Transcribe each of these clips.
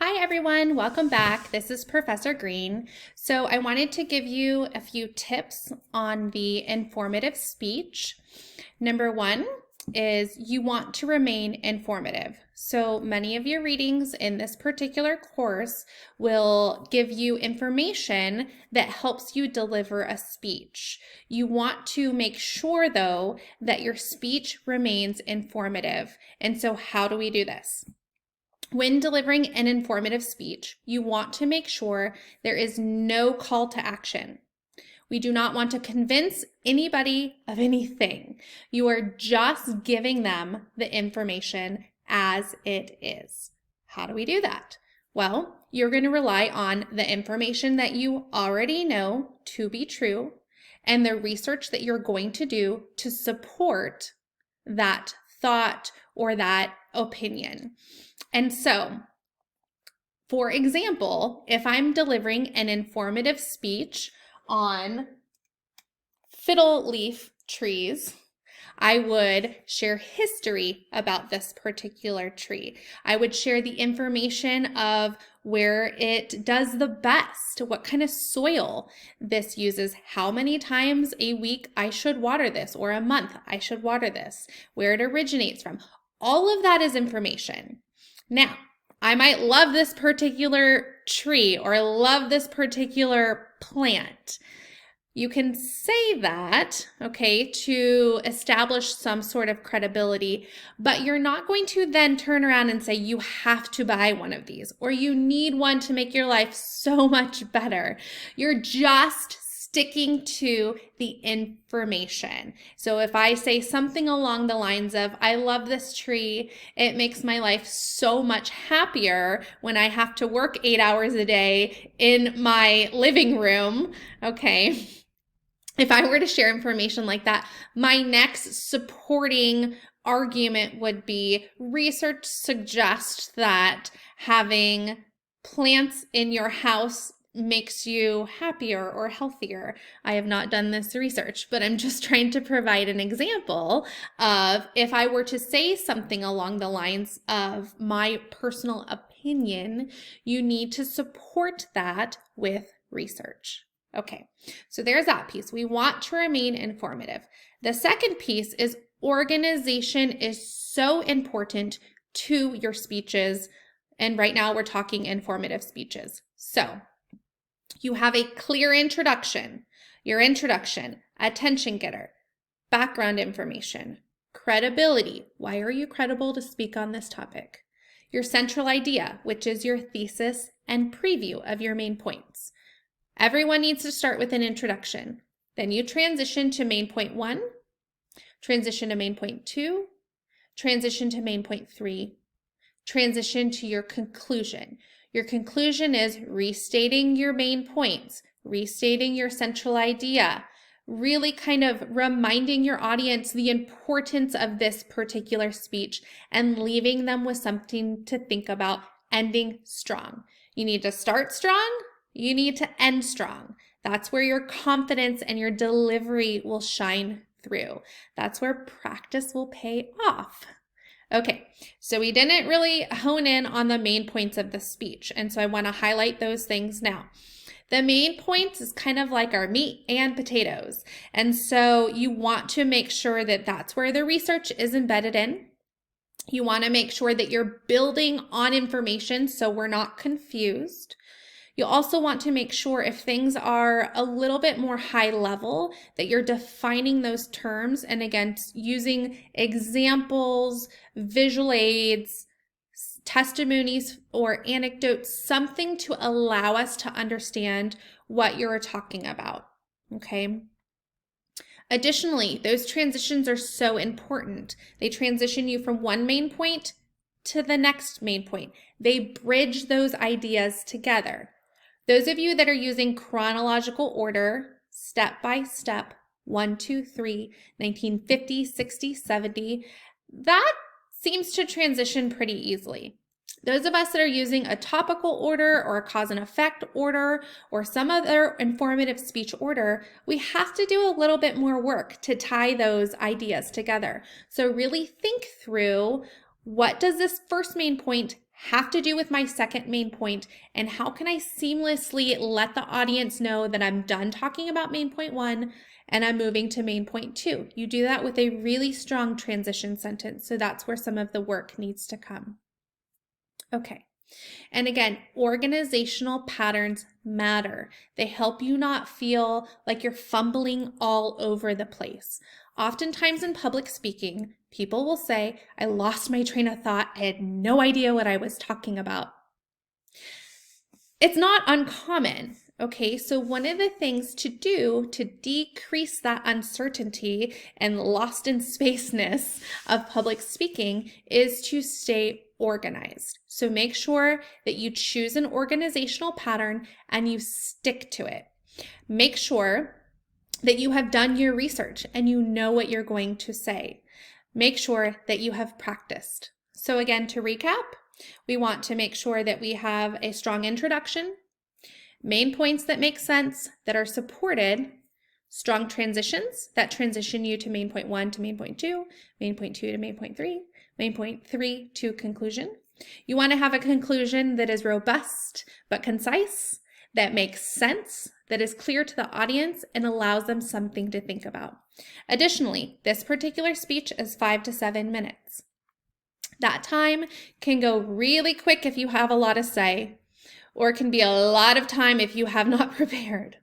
Hi everyone, welcome back. This is Professor Green. So I wanted to give you a few tips on the informative speech. Number one is you want to remain informative. So many of your readings in this particular course will give you information that helps you deliver a speech. You want to make sure though that your speech remains informative. And so how do we do this? When delivering an informative speech, you want to make sure there is no call to action. We do not want to convince anybody of anything. You are just giving them the information as it is. How do we do that? Well, you're going to rely on the information that you already know to be true and the research that you're going to do to support that thought or that opinion. And so, for example, if I'm delivering an informative speech on fiddle leaf trees, I would share history about this particular tree. I would share the information of where it does the best, what kind of soil this uses, how many times a week I should water this, or a month I should water this, where it originates from. All of that is information. Now, I might love this particular tree or love this particular plant. You can say that, okay, to establish some sort of credibility, but you're not going to then turn around and say you have to buy one of these or you need one to make your life so much better. You're just sticking to the information. So if I say something along the lines of, I love this tree, it makes my life so much happier when I have to work 8 hours a day in my living room, okay? If I were to share information like that, my next supporting argument would be research suggests that having plants in your house makes you happier or healthier. I have not done this research, but I'm just trying to provide an example of if I were to say something along the lines of my personal opinion, you need to support that with research. Okay, so there's that piece. We want to remain informative. The second piece is organization is so important to your speeches. And right now we're talking informative speeches. So you have a clear introduction, your introduction, attention getter, background information, credibility. Why are you credible to speak on this topic? Your central idea, which is your thesis and preview of your main points. Everyone needs to start with an introduction. Then you transition to main point 1, transition to main point 2, transition to main point 3, transition to your conclusion. Your conclusion is restating your main points, restating your central idea, really kind of reminding your audience the importance of this particular speech and leaving them with something to think about, ending strong. You need to start strong. You need to end strong. That's where your confidence and your delivery will shine through. That's where practice will pay off. Okay, so we didn't really hone in on the main points of the speech, and so I want to highlight those things now. The main points is kind of like our meat and potatoes, and so you want to make sure that that's where the research is embedded in. You want to make sure that you're building on information so we're not confused. You'll also want to make sure if things are a little bit more high level that you're defining those terms and again, using examples, visual aids, testimonies, or anecdotes, something to allow us to understand what you're talking about, okay? Additionally, those transitions are so important. They transition you from one main point to the next main point. They bridge those ideas together. Those of you that are using chronological order, step by step, 1, 2, 3, 1950, 60, 70, that seems to transition pretty easily. Those of us that are using a topical order or a cause and effect order or some other informative speech order, we have to do a little bit more work to tie those ideas together. So really think through, what does this first main point have to do with my second main point, and how can I seamlessly let the audience know that I'm done talking about main point 1 and I'm moving to main point 2. You do that with a really strong transition sentence, so that's where some of the work needs to come. Okay. And again, organizational patterns matter. They help you not feel like you're fumbling all over the place. Oftentimes in public speaking, people will say, I lost my train of thought. I had no idea what I was talking about. It's not uncommon. Okay, so one of the things to do to decrease that uncertainty and lost in spaceness of public speaking is to stay organized. So make sure that you choose an organizational pattern and you stick to it. Make sure that you have done your research and you know what you're going to say. Make sure that you have practiced. So again, to recap, we want to make sure that we have a strong introduction, main points that make sense, that are supported, strong transitions that transition you to main point 1 to main point 2, main point 2 to main point 3, main point 3 to conclusion. You want to have a conclusion that is robust but concise, that makes sense, that is clear to the audience and allows them something to think about. Additionally, this particular speech is 5 to 7 minutes. That time can go really quick if you have a lot to say, or it can be a lot of time if you have not prepared.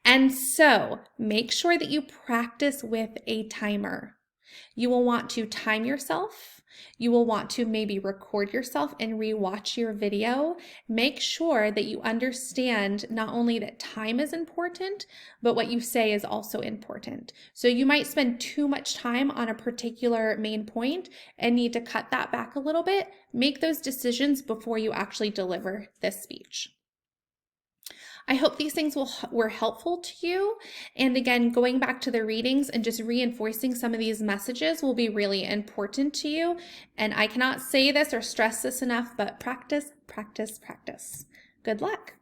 And so make sure that you practice with a timer. You will want to time yourself. You will want to maybe record yourself and rewatch your video. Make sure that you understand not only that time is important, but what you say is also important. So you might spend too much time on a particular main point and need to cut that back a little bit. Make those decisions before you actually deliver this speech. I hope these things were helpful to you. And again, going back to the readings and just reinforcing some of these messages will be really important to you. And I cannot say this or stress this enough, but practice, practice, practice. Good luck.